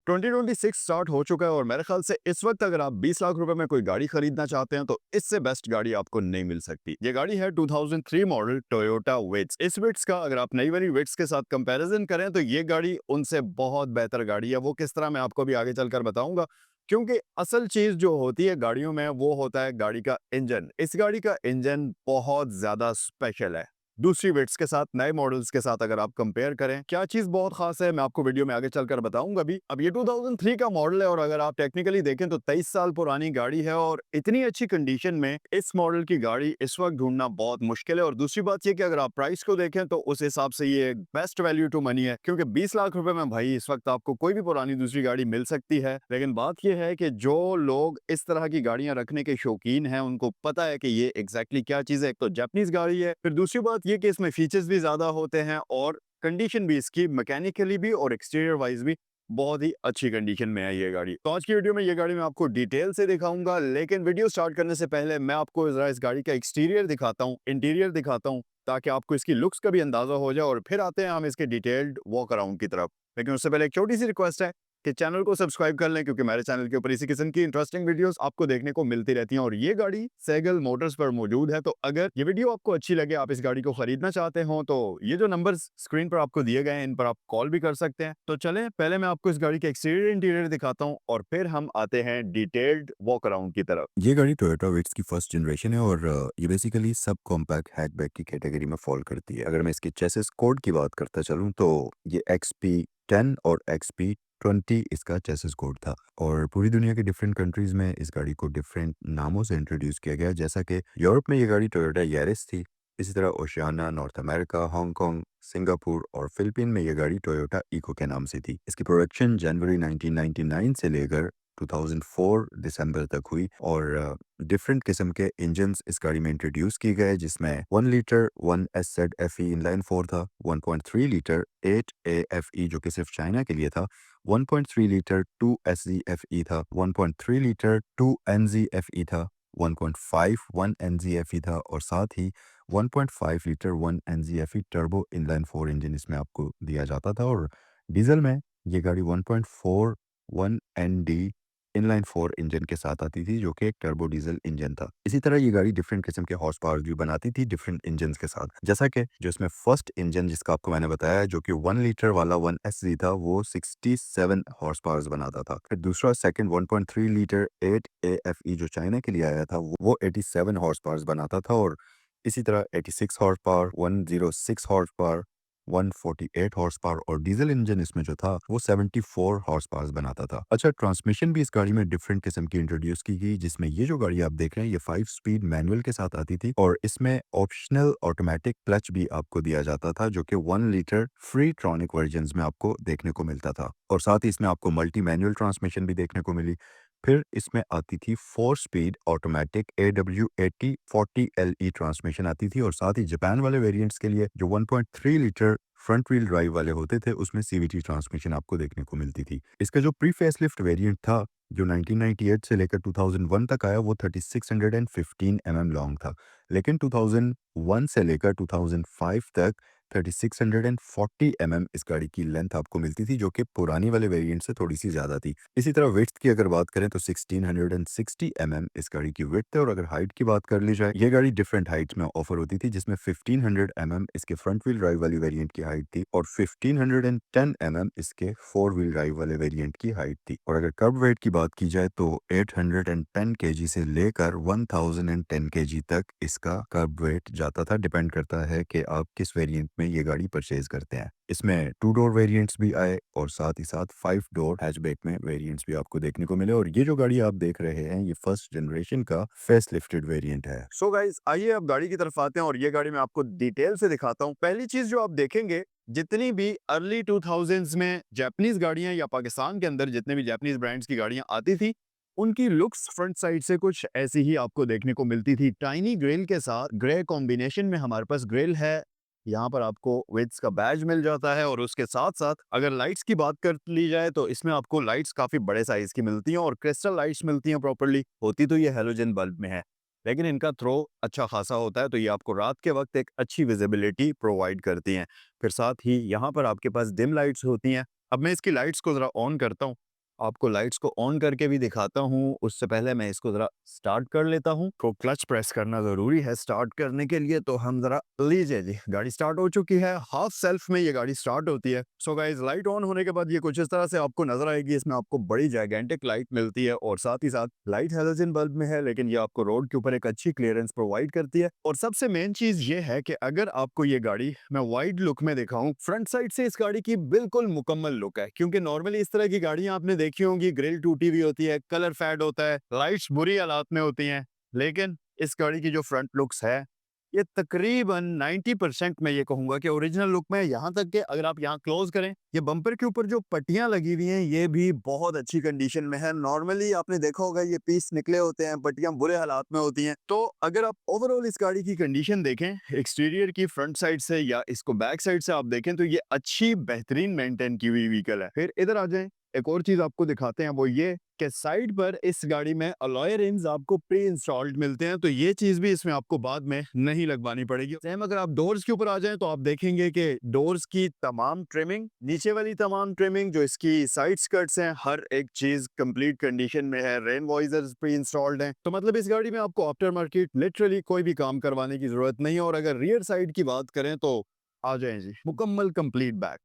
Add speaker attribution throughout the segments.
Speaker 1: 2026 start हो चुका है और मेरे ख्याल से इस वक्त अगर आप 20 लाख रुपए में कोई गाड़ी खरीदना चाहते हैं तो इससे बेस्ट गाड़ी आपको नहीं मिल सकती। ये गाड़ी है 2003 मॉडल टोयोटा विट्स। इस विट्स का अगर आप नई वाली विट्स के साथ कंपैरिजन करें तो ये गाड़ी उनसे बहुत बेहतर गाड़ी है। वो किस तरह मैं आपको भी आगे चलकर बताऊंगा, क्योंकि असल चीज जो होती है गाड़ियों में वो होता है गाड़ी का इंजन। इस गाड़ी का इंजन बहुत ज्यादा स्पेशल है दूसरी वेट्स के साथ, नए मॉडल्स के साथ अगर आप कंपेयर करें। क्या चीज बहुत खास है मैं आपको वीडियो में आगे चलकर बताऊंगा भी। अब ये 2003 का मॉडल है और अगर आप टेक्निकली देखें तो 23 साल पुरानी गाड़ी है और इतनी अच्छी कंडीशन में इस मॉडल की गाड़ी इस वक्त ढूंढना बहुत मुश्किल है। और दूसरी बात ये कि अगर आप प्राइस को देखें तो उस हिसाब से ये बेस्ट वैल्यू टू मनी है, क्योंकि 20 लाख रुपए में भाई इस वक्त आपको कोई भी पुरानी दूसरी गाड़ी मिल सकती है। लेकिन बात यह है कि जो लोग इस तरह की गाड़ियां रखने के शौकीन हैं उनको पता है कि ये एग्जैक्टली क्या चीज है। एक तो जापानीज गाड़ी है, फिर दूसरी बात ये कि इसमें फीचर्स भी ज्यादा होते हैं और कंडीशन भी इसकी मैकेनिकली भी और एक्सटीरियर वाइज भी बहुत ही अच्छी कंडीशन में है ये गाड़ी। तो आज की वीडियो में ये गाड़ी मैं आपको डिटेल से दिखाऊंगा, लेकिन वीडियो स्टार्ट करने से पहले मैं आपको जरा इस गाड़ी का एक्सटीरियर दिखाता हूँ, इंटीरियर दिखाता हूँ, ताकि आपको इसकी लुक्स का भी अंदाजा हो जाए और फिर आते हैं हम इसके डिटेल्ड वॉक अराउंड की तरफ। लेकिन उससे पहले एक छोटी सी रिक्वेस्ट है कि चैनल को सब्सक्राइब कर लें, क्योंकि मेरे चैनल के ऊपर इसी किस्म की इंटरेस्टिंग वीडियोस आपको देखने को मिलती रहती हैं। और ये गाड़ी सेगल मोटर्स पर मौजूद है, तो अगर ये वीडियो आपको अच्छी लगे, आप इस गाड़ी को खरीदना चाहते हो, तो ये जो नंबर्स स्क्रीन पर आपको दिए गए हैं इन पर आप कॉल भी कर सकते हैं। तो चलें पहले मैं आपको इस गाड़ी के एक्सटीरियर इंटीरियर दिखाता हूँ और फिर हम आते हैं डिटेल्ड वॉक अराउंड की तरफ।
Speaker 2: ये गाड़ी टोयोटा विट्स की फर्स्ट जनरेशन है और ये बेसिकली सब कॉम्पैक्ट हैचबैक की कैटेगरी में फॉल करती है। अगर मैं इसके चेसिस कोड की बात करता चलूं तो ये XP10 और XP20 इसका चेसिस कोड था और पूरी दुनिया के डिफरेंट कंट्रीज में इस गाड़ी को डिफरेंट नामों से इंट्रोड्यूस किया गया। जैसा कि यूरोप में ये गाड़ी टोयोटा यारिस थी, इसी तरह Oceania, north America, Hong Kong, Singapore और फिलीपीन में ये गाड़ी टोयोटा इको के नाम से थी। इसकी प्रोडक्शन जनवरी 1999 से लेकर 2004 दिसंबर तक हुई और डिफरेंट किस्म के इंजन्स इस गाड़ी में इंट्रोड्यूस किए गए, जिसमें 1 लीटर 1SZ FE इनलाइन 4 था, 1.3 लीटर 8AFE जो कि सिर्फ चाइना के लिए था, 1.3 लीटर 2SZFE था, 1.3 लीटर 2NZFE था, 1.5 1NZFE था और साथ ही 1.5 litre 1NZFE turbo inline 4 engine इसमें आपको दिया जाता था। और डीजल में ये गाड़ी 1.4 1ND इनलाइन 4 इंजन के साथ आती थी, जो कि एक टर्बो डीजल इंजन था। इसी तरह ये गाड़ी डिफरेंट किस्म के हॉर्स पावर भी बनाती थी डिफरेंट इंजन के साथ। जैसा कि जो इसमें फर्स्ट इंजन जिसका आपको मैंने बताया जो कि 1 लीटर वाला 1SZ था, वो 67 हॉर्स पावर्स बनाता था। फिर दूसरा सेकंड 1.3 लीटर 8AFE जो चाइना के लिए आया था, वो 87 हॉर्स पावर्स बनाता था। और इसी तरह 86 horse power, 106 horse power, 148 horse power और डीजल इंजन इसमें जो था वो 74 हॉर्स पावर बनाता था। अच्छा, ट्रांसमिशन भी इस गाड़ी में डिफरेंट किस्म की इंट्रोड्यूस की गई, जिसमें ये जो गाड़ी आप देख रहे हैं ये 5 स्पीड मैनुअल के साथ आती थी और इसमें ऑप्शनल ऑटोमेटिक क्लच भी आपको दिया जाता था, जो कि 1 लीटर फ्री ट्रॉनिक वर्जन में आपको देखने को मिलता था। और साथ ही इसमें आपको मल्टी मैनुअल ट्रांसमिशन भी देखने को मिली। फिर इसमें आती थी 4 speed automatic AW80 40 LE transmission आती थी और साथ ही जापान वाले वेरिएंट्स के लिए जो 1.3 लीटर फ्रंट व्हील ड्राइव वाले होते थे उसमें CVT ट्रांसमिशन आपको देखने को मिलती थी। इसका जो प्री फेसलिफ्ट वेरिएंट था जो 1998 से लेकर 2001 तक आया, वो 3615 लॉन्ग था, लेकिन 2001 से लेकर 2005 तक 3640 इस गाड़ी की लेंथ आपको मिलती थी, जो कि पुरानी वाले वेरिएंट से थोड़ी सी ज्यादा थी। इसी तरह विड्थ की अगर बात करें तो 1660 इस गाड़ी की विड्थ है। और अगर हाइट की बात कर ली जाए, ये गाड़ी डिफरेंट हाइट्स में ऑफर होती थी, जिसमें 1500 इसके फ्रंट व्हील ड्राइव वाली वेरिएंट की हाइट थी और 1510 इसके फोर व्हील ड्राइव वाले वेरिएंट की हाइट थी। और अगर कर्ब वेट की बात की जाए तो 810 केजी से लेकर 1010 केजी तक इसका कर्ब वेट जाता था। डिपेंड करता है कि आप किस वेरिएंट में ये गाड़ी परचेज करते हैं। इसमें 2 डोर वेरिएंट्स भी आए और साथ ही साथ 5 डोर हैचबैक में वेरिएंट्स भी आपको देखने को मिले। और ये जो गाड़ी आप देख रहे हैं ये फर्स्ट जनरेशन का फेस लिफ्टेड वेरिएंट है।
Speaker 1: सो गाइस, आइए अब गाड़ी की तरफ आते हैं और ये गाड़ी मैं आपको डिटेल से दिखाता हूँ। पहली चीज जो आप देखेंगे, जितनी भी अर्ली 2000s में जापानीज गाड़ियां या पाकिस्तान के अंदर जितने भी जापानीज ब्रांड्स की गाड़ियां आती थी, उनकी लुक्स फ्रंट साइड से कुछ ऐसी ही आपको देखने को मिलती थी। टाइनी ग्रिल के साथ ग्रे कॉम्बिनेशन में हमारे पास ग्रिल है। यहाँ पर आपको विड्स का बैज मिल जाता है और उसके साथ साथ अगर लाइट्स की बात कर ली जाए तो इसमें आपको लाइट्स काफी बड़े साइज की मिलती हैं और क्रिस्टल लाइट्स मिलती हैं प्रॉपर्ली। होती तो ये हेलोजन बल्ब में है, लेकिन इनका थ्रो अच्छा खासा होता है, तो ये आपको रात के वक्त एक अच्छी विजिबिलिटी प्रोवाइड करती हैं। फिर साथ ही यहाँ पर आपके पास डिम लाइट्स होती हैं। अब मैं इसकी लाइट्स को ज़रा ऑन करता हूँ आपको लाइट्स को ऑन करके भी दिखाता हूँ। उससे पहले मैं इसको ज़रा स्टार्ट कर लेता हूँ। तो क्लच प्रेस करना ज़रूरी है स्टार्ट करने के लिए, तो हम ज़रा लीजिए जी, गाड़ी स्टार्ट हो चुकी है। हाफ सेल्फ में ये गाड़ी स्टार्ट होती है। सो गाइस, लाइट ऑन होने के बाद ये कुछ इस तरह से आपको नजर आएगी। इसमें आपको बड़ी जाइगेंटिक लाइट मिलती है और साथ ही साथ लाइट हैलोजन बल्ब में है, लेकिन ये आपको रोड के ऊपर एक अच्छी क्लियरेंस प्रोवाइड करती है। और सबसे मेन चीज ये है कि अगर आपको ये गाड़ी मैं वाइड लुक में दिखाऊं, फ्रंट साइड से इस गाड़ी की बिल्कुल मुकम्मल लुक है। क्योंकि नॉर्मली इस तरह की गाड़ियां आपने देखी होंगी, ग्रिल टूटी हुई होती है, कलर फेड होता है, लाइट्स बुरी हालात में होती हैं, लेकिन इस गाड़ी की जो फ्रंट लुक्स है ये तकरीबन 90% मैं ये कहूंगा कि ओरिजिनल लुक में है। यहाँ तक कि अगर आप यहाँ क्लोज करें, ये बम्पर के ऊपर जो पट्टियां लगी हुई हैं ये भी बहुत अच्छी कंडीशन में है। नॉर्मली आपने देखा होगा ये पीस निकले होते हैं, पट्टियां बुरे हालात में होती हैं। तो अगर आप ओवरऑल इस गाड़ी की कंडीशन देखें, एक्सटीरियर की फ्रंट साइड से या इसको बैक साइड से आप देखें, तो ये अच्छी बेहतरीन मेंटेन की हुई व्हीकल है। फिर इधर आ जाएं, एक और चीज आपको दिखाते हैं, वो ये कि साइड पर इस गाड़ी में अलॉय रिम्स आपको प्री इंस्टॉल्ड मिलते हैं। तो ये चीज भी इसमें आपको बाद में नहीं लगवानी पड़ेगी। सेम अगर आप डोर्स के ऊपर आ जाएं, तो आप देखेंगे कि डोर्स की तमाम ट्रिमिंग, नीचे वाली तमाम ट्रिमिंग, जो इसकी साइड स्कर्ट्स हैं, हर एक चीज कंप्लीट कंडीशन में है। रेन वॉइजर्स प्री इंस्टॉल्ड हैं। तो मतलब इस गाड़ी में आपको आफ्टर मार्केट लिटरली कोई भी काम करवाने की जरूरत नहीं है। और अगर रियर साइड की बात करें तो आ जाएं जी, मुकम्मल कंप्लीट बैक,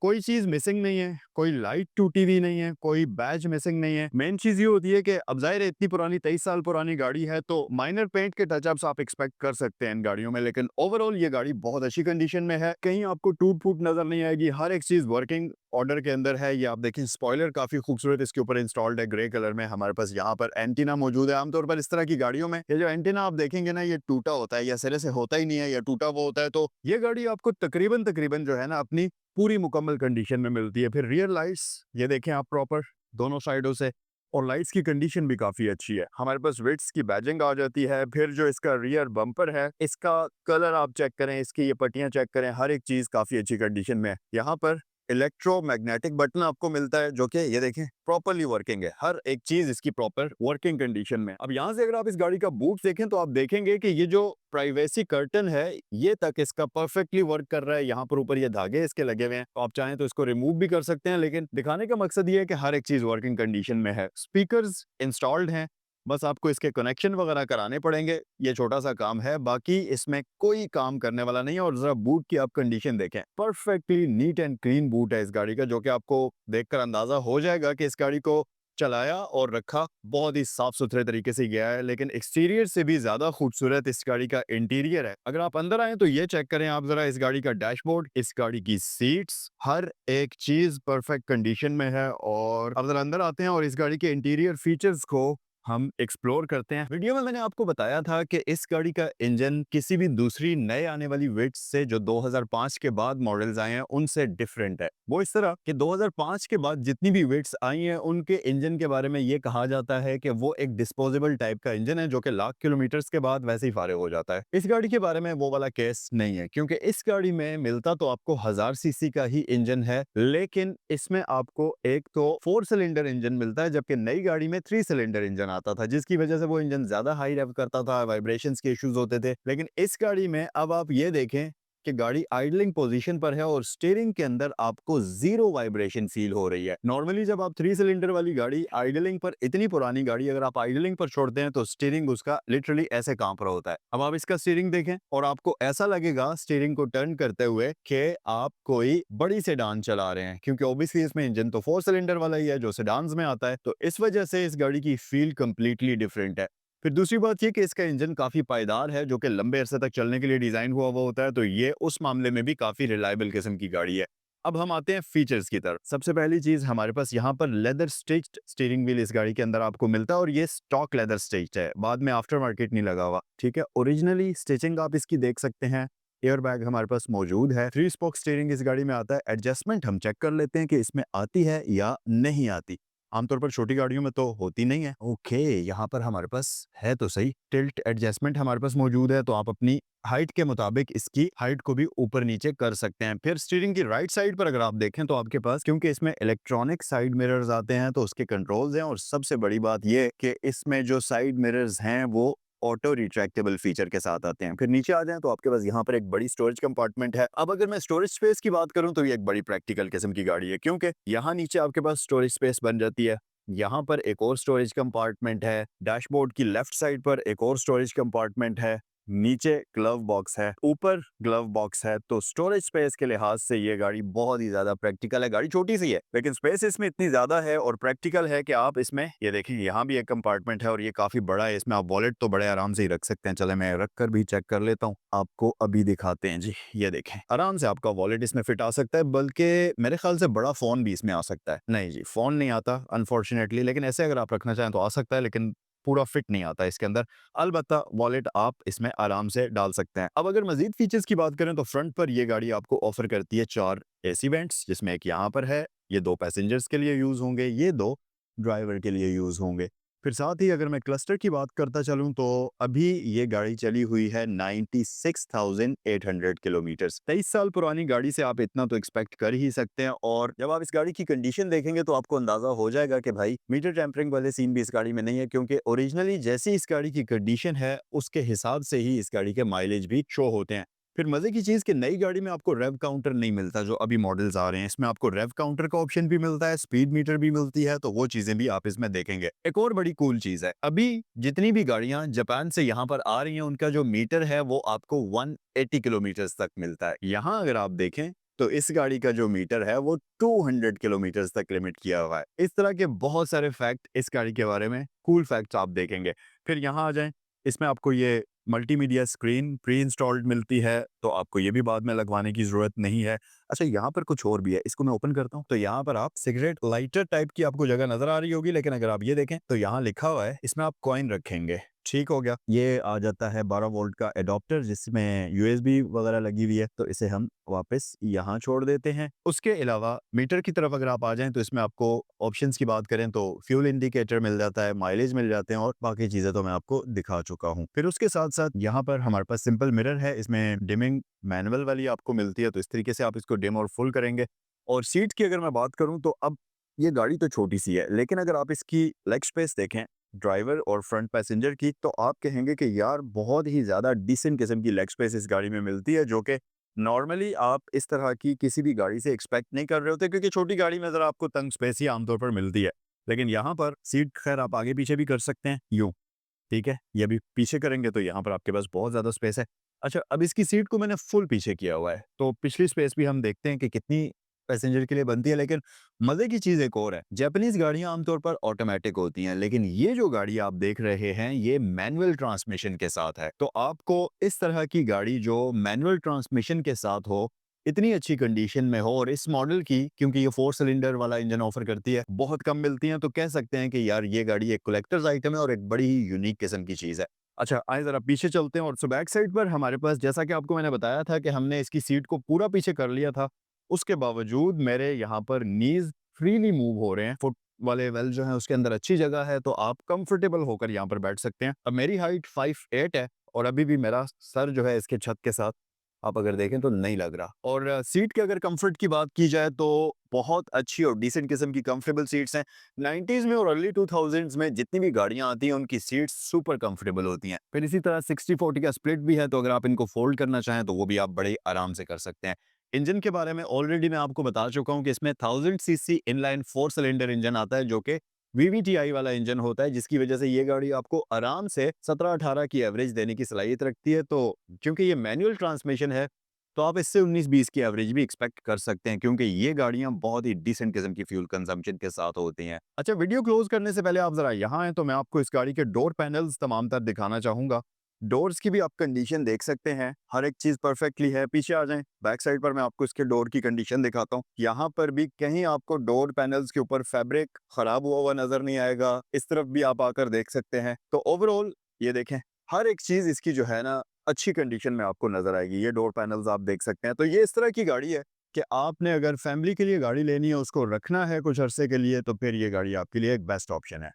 Speaker 1: कोई चीज मिसिंग नहीं है, कोई लाइट टूटी हुई नहीं है, कोई बैज मिसिंग नहीं है। मेन चीज ये होती है कि अब जाहिर है इतनी पुरानी 23 साल पुरानी गाड़ी है, तो माइनर पेंट के टचअप्स आप एक्सपेक्ट कर सकते हैं इन गाड़ियों में, लेकिन ओवरऑल ये गाड़ी बहुत अच्छी कंडीशन में है। कहीं आपको टूट फूट नजर नहीं आएगी, हर एक चीज वर्किंग ऑर्डर के अंदर है। ये आप देखें, स्पॉइलर काफी खूबसूरत इसके ऊपर इंस्टॉल्ड है, ग्रे कलर में। हमारे पास यहाँ पर एंटीना मौजूद है। आमतौर पर इस तरह की गाड़ियों में ये जो एंटीना आप देखेंगे ना, ये टूटा होता है या सिरे से होता ही नहीं है, या टूटा हुआ होता है। तो ये गाड़ी आपको तकरीबन तकरीबन जो है ना अपनी पूरी मुकम्मल कंडीशन में मिलती है। फिर रियर लाइट्स ये देखें आप प्रॉपर दोनों साइडों से, और लाइट्स की कंडीशन भी काफी अच्छी है। हमारे पास विड्स की बैजिंग आ जाती है। फिर जो इसका रियर बम्पर है, इसका कलर आप चेक करें, इसकी ये पट्टियां चेक करें, हर एक चीज काफी अच्छी कंडीशन में है। यहाँ पर इलेक्ट्रोमैग्नेटिक बटन आपको मिलता है, जो कि ये देखें प्रॉपरली वर्किंग है। हर एक चीज इसकी प्रॉपर वर्किंग कंडीशन में। अब यहाँ से अगर आप इस गाड़ी का बूट देखें, तो आप देखेंगे कि ये जो प्राइवेसी कर्टन है, ये तक इसका परफेक्टली वर्क कर रहा है। यहाँ पर ऊपर ये धागे इसके लगे हुए हैं, तो आप चाहें तो इसको रिमूव भी कर सकते हैं, लेकिन दिखाने का मकसद ये है कि हर एक चीज वर्किंग कंडीशन में है। स्पीकर्स इंस्टॉल्ड हैं, बस आपको इसके कनेक्शन वगैरह कराने पड़ेंगे, ये छोटा सा काम है, बाकी इसमें कोई काम करने वाला नहीं है। और जरा बूट की आप कंडीशन देखें, perfectly neat and clean boot है इस गाड़ी का, जो कि आपको देखकर अंदाजा हो जाएगा कि इस गाड़ी को चलाया और रखा बहुत ही साफ सुथरे तरीके से गया है। लेकिन एक्सटीरियर से भी ज्यादा खूबसूरत इस गाड़ी का इंटीरियर है। अगर आप अंदर आए तो ये चेक करें आप जरा, इस गाड़ी का डैशबोर्ड, इस गाड़ी की सीट्स, हर एक चीज परफेक्ट कंडीशन में है। और अब जरा अंदर आते हैं और इस गाड़ी के इंटीरियर फीचर्स को हम एक्सप्लोर करते हैं। वीडियो में मैंने आपको बताया था कि इस गाड़ी का इंजन किसी भी दूसरी नए आने वाली विट्स से, जो 2005 के बाद मॉडल्स आए हैं, उनसे डिफरेंट है। वो इस तरह कि 2005 के बाद जितनी भी विट्स आई हैं, उनके इंजन के बारे में ये कहा जाता है कि वो एक डिस्पोजेबल टाइप का इंजन है, जो कि लाख किलोमीटर्स के बाद वैसे ही फारिग हो जाता है। इस गाड़ी के बारे में वो वाला केस नहीं है, क्योंकि इस गाड़ी में मिलता तो आपको 1000 सीसी का ही इंजन है, लेकिन इसमें आपको एक तो 4 सिलेंडर इंजन मिलता है, जबकि नई गाड़ी में 3 सिलेंडर इंजन आता था, जिसकी वजह से वो इंजन ज्यादा हाई रेव करता था, वाइब्रेशंस के इश्यूज होते थे। लेकिन इस गाड़ी में अब आप ये देखें कि गाड़ी आइडलिंग पोजीशन पर है और स्टीयरिंग के अंदर आपको जीरो वाइब्रेशन फील हो रही है। नॉर्मली जब आप 3 सिलेंडर वाली गाड़ी आइडलिंग पर, इतनी पुरानी गाड़ी अगर आप आइडलिंग पर छोड़ते हैं, तो स्टीयरिंग उसका लिटरली ऐसे कांप रहा होता है। अब आप इसका स्टीयरिंग देखें और आपको ऐसा लगेगा स्टीयरिंग को टर्न करते हुए कि आप कोई बड़ी सेडान चला रहे हैं, क्योंकि ऑब्वियसली इसमें इंजन तो 4 सिलेंडर वाला ही है, जो सेडान्स में आता है। तो इस वजह से इस गाड़ी की फील कंप्लीटली डिफरेंट है। फिर दूसरी बात ये कि इसका इंजन काफी पायदार है, जो कि लंबे अरसे तक चलने के लिए डिजाइन हुआ होता है। तो ये उस मामले में भी काफी रिलायबल किस्म की गाड़ी है। अब हम आते हैं फीचर्स की तरफ। सबसे पहली चीज, हमारे पास यहाँ पर लेदर स्टिच्ड स्टीयरिंग व्हील इस गाड़ी के अंदर आपको मिलता है, और ये स्टॉक लेदर स्टिच्ड है, बाद में आफ्टर मार्केट नहीं लगा हुआ, ठीक है। ओरिजिनली स्टिचिंग आप इसकी देख सकते हैं। एयर बैग हमारे पास मौजूद है। 3 स्पोक स्टीयरिंग इस गाड़ी में आता है। एडजस्टमेंट हम चेक कर लेते हैं कि इसमें आती है या नहीं आती। आमतौर पर छोटी गाड़ियों में तो होती नहीं है। ओके, यहाँ पर हमारे पास है तो सही, टिल्ट एडजस्टमेंट हमारे पास मौजूद है, तो आप अपनी हाइट के मुताबिक इसकी हाइट को भी ऊपर नीचे कर सकते हैं। फिर स्टीयरिंग की राइट साइड पर अगर आप देखें, तो आपके पास, क्योंकि इसमें इलेक्ट्रॉनिक साइड मिरर्स आते हैं, तो उसके कंट्रोल्स हैं। और सबसे बड़ी बात यह कि इसमें जो साइड मिरर्स हैं वो ऑटो रिट्रैक्टेबल फीचर के साथ आते हैं। फिर नीचे आ जाएं तो आपके पास यहाँ पर एक बड़ी स्टोरेज कंपार्टमेंट है। अब अगर मैं स्टोरेज स्पेस की बात करूं तो ये एक बड़ी प्रैक्टिकल किस्म की गाड़ी है, क्योंकि यहाँ नीचे आपके पास स्टोरेज स्पेस बन जाती है। यहाँ पर एक और स्टोरेज कंपार्टमेंट है, डैशबोर्ड की लेफ्ट साइड पर एक और स्टोरेज कंपार्टमेंट है, नीचे ग्लव बॉक्स है, ऊपर ग्लव बॉक्स है। तो स्टोरेज स्पेस के लिहाज से ये गाड़ी बहुत ही ज्यादा प्रैक्टिकल है। गाड़ी छोटी सी है लेकिन स्पेस इसमें इतनी ज्यादा है और प्रैक्टिकल है कि आप इसमें, ये देखिए यहाँ भी एक कंपार्टमेंट है और ये काफी बड़ा है। इसमें आप वॉलेट तो बड़े आराम से ही रख सकते हैं। चले मैं रख कर भी चेक कर लेता हूँ, आपको अभी दिखाते हैं जी। ये देखें, आराम से आपका वॉलेट इसमें फिट आ सकता है, बल्कि मेरे ख्याल से बड़ा फोन भी इसमें आ सकता है। नहीं जी, फोन नहीं आता अनफॉर्चुनेटली, लेकिन ऐसे अगर आप रखना चाहें तो आ सकता है, लेकिन पूरा फिट नहीं आता इसके अंदर। अलबत्ता वॉलेट आप इसमें आराम से डाल सकते हैं। अब अगर मजीद फीचर्स की बात करें तो फ्रंट पर यह गाड़ी आपको ऑफर करती है 4 एसी वेंट्स, जिसमें एक यहाँ पर है, ये 2 पैसेंजर्स के लिए यूज होंगे, ये 2 ड्राइवर के लिए यूज होंगे। फिर साथ ही अगर मैं क्लस्टर की बात करता चलूं तो अभी ये गाड़ी चली हुई है 96,800 किलोमीटर। 23 साल पुरानी गाड़ी से आप इतना तो एक्सपेक्ट कर ही सकते हैं। और जब आप इस गाड़ी की कंडीशन देखेंगे तो आपको अंदाजा हो जाएगा कि भाई मीटर टेम्परिंग वाले सीन भी इस गाड़ी में नहीं है, क्योंकि ओरिजिनली जैसी इस गाड़ी की कंडीशन है उसके हिसाब से ही इस गाड़ी के माइलेज भी शो होते हैं। फिर मजे की चीज कि नई गाड़ी में आपको रेव काउंटर नहीं मिलता जो अभी मॉडल्स आ रहे हैं। इसमें आपको रेव काउंटर का ऑप्शन भी मिलता है, स्पीड मीटर भी मिलती है, तो वो चीजें भी आप इसमें देखेंगे। एक और बड़ी कूल चीज है, अभी जितनी भी गाड़ियां जापान से यहाँ पर आ रही हैं उनका जो मीटर है वो आपको 180 किलोमीटर तक मिलता है। यहाँ अगर आप देखें तो इस गाड़ी का जो मीटर है वो 200 किलोमीटर तक लिमिट किया हुआ है। इस तरह के बहुत सारे फैक्ट इस गाड़ी के बारे में, कूल फैक्ट्स आप देखेंगे। फिर यहाँ आ जाएं, इसमें आपको ये मल्टीमीडिया स्क्रीन प्री इंस्टॉल्ड मिलती है, तो आपको ये भी बाद में लगवाने की जरूरत नहीं है। अच्छा, यहाँ पर कुछ और भी है, इसको मैं ओपन करता हूँ तो यहाँ पर आप सिगरेट लाइटर टाइप की आपको जगह नजर आ रही होगी, लेकिन अगर आप ये देखें तो यहाँ लिखा हुआ है इसमें आप कॉइन रखेंगे। ठीक हो गया। ये आ जाता है 12 वोल्ट का एडॉप्टर जिसमें यूएसबी वगैरह लगी हुई है, तो इसे हम वापस यहाँ छोड़ देते हैं। उसके अलावा मीटर की तरफ अगर आप आ जाएं तो इसमें आपको ऑप्शंस की बात करें तो फ्यूल इंडिकेटर मिल जाता है, माइलेज मिल जाते हैं और बाकी चीजें तो मैं आपको दिखा चुका हूँ। फिर उसके साथ साथ यहाँ पर हमारे पास सिंपल मिरर है, इसमें डिमिंग मैनुअल वाली आपको मिलती है, तो इस तरीके से आप इसको डिम और फुल करेंगे। और सीट की अगर मैं बात करूँ तो अब ये गाड़ी तो छोटी सी है, लेकिन अगर आप इसकी लेग स्पेस देखें ड्राइवर और फ्रंट पैसेंजर की, तो आप कहेंगे कि यार बहुत ही ज़्यादा डिसेंट किस्म की लेग स्पेस इस गाड़ी में मिलती है, जो कि नॉर्मली आप इस तरह की किसी भी गाड़ी से एक्सपेक्ट नहीं कर रहे होते, क्योंकि छोटी गाड़ी में ज़रा आपको तंग स्पेस ही आमतौर पर मिलती है। लेकिन यहाँ पर सीट खैर आप आगे पीछे भी कर सकते हैं यूँ, ठीक है, ये भी पीछे करेंगे तो यहाँ पर आपके पास बहुत ज़्यादा स्पेस है। अच्छा, अब इसकी सीट को मैंने फुल पीछे किया हुआ है, तो पिछली स्पेस भी हम देखते हैं कि कितनी पैसेंजर के लिए बनती है। लेकिन मजे की चीज एक और है, जापानीज गाड़ियां आमतौर पर ऑटोमेटिक होती हैं, लेकिन ये जो गाड़ी आप देख रहे हैं ये मैनुअल ट्रांसमिशन के साथ है। तो आपको इस तरह की गाड़ी जो मैनुअल ट्रांसमिशन के साथ हो, इतनी अच्छी कंडीशन में हो, और इस मॉडल की क्योंकि ये 4 सिलेंडर वाला इंजन ऑफर करती है, बहुत कम मिलती हैं, तो कह सकते हैं कि यार ये गाड़ी एक कलेक्टर्स आइटम है और एक बड़ी ही यूनिक किस्म की चीज है। अच्छा, आइए जरा पीछे चलते हैं। और सो बैक साइड पर हमारे पास, जैसा कि आपको मैंने बताया था कि हमने इसकी सीट को पूरा पीछे कर लिया था, उसके बावजूद मेरे यहाँ पर नीज फ्रीली मूव हो रहे हैं। फुट वाले वेल जो है उसके अंदर अच्छी जगह है, तो आप कंफर्टेबल होकर यहाँ पर बैठ सकते हैं। अब मेरी हाइट 5'8" है और अभी भी मेरा सर जो है इसके छत के साथ आप अगर देखें तो नहीं लग रहा। और सीट के अगर कंफर्ट की बात की जाए तो बहुत अच्छी और डिसेंट किस्म की कंफर्टेबल सीट्स हैं। 90s में और अर्ली 2000s में जितनी भी गाड़ियां आती हैं उनकी सीट्स सुपर कंफर्टेबल होती हैं। फिर इसी तरह 60-40 का स्प्लिट भी है, तो अगर आप इनको फोल्ड करना चाहें तो वो भी आप बड़े आराम से कर सकते हैं। इंजन के बारे में ऑलरेडी मैं आपको बता चुका हूं कि इसमें 1000 सीसी इनलाइन 4 सिलेंडर इंजन आता है, जो कि VVTi वाला इंजन होता है, जिसकी वजह से ये गाड़ी आपको आराम से 17-18 की एवरेज देने की सलाहियत रखती है। तो क्योंकि ये मैनुअल ट्रांसमिशन है तो आप इससे 19-20 की एवरेज भी एक्सपेक्ट कर सकते हैं, क्योंकि ये गाड़ियां बहुत ही डिसेंट किस्म की फ्यूल कंजम्पशन के साथ होती हैं। अच्छा, वीडियो क्लोज करने से पहले आप जरा यहाँ हैं तो मैं आपको इस गाड़ी के डोर पैनल्स तमाम तर दिखाना चाहूंगा। डोर्स की भी आप कंडीशन देख सकते हैं, हर एक चीज परफेक्टली है। पीछे आ जाएं, बैक साइड पर मैं आपको इसके डोर की कंडीशन दिखाता हूँ। यहाँ पर भी कहीं आपको डोर पैनल्स के ऊपर फैब्रिक खराब हुआ नजर नहीं आएगा। इस तरफ भी आप आकर देख सकते हैं। तो ओवरऑल ये देखें, हर एक चीज इसकी जो है ना अच्छी कंडीशन में आपको नजर आएगी। ये डोर पैनल्स आप देख सकते हैं। तो ये इस तरह की गाड़ी है कि आपने अगर फैमिली के लिए गाड़ी लेनी है, उसको रखना है कुछ अरसे के लिए, तो फिर ये गाड़ी आपके लिए एक बेस्ट ऑप्शन है।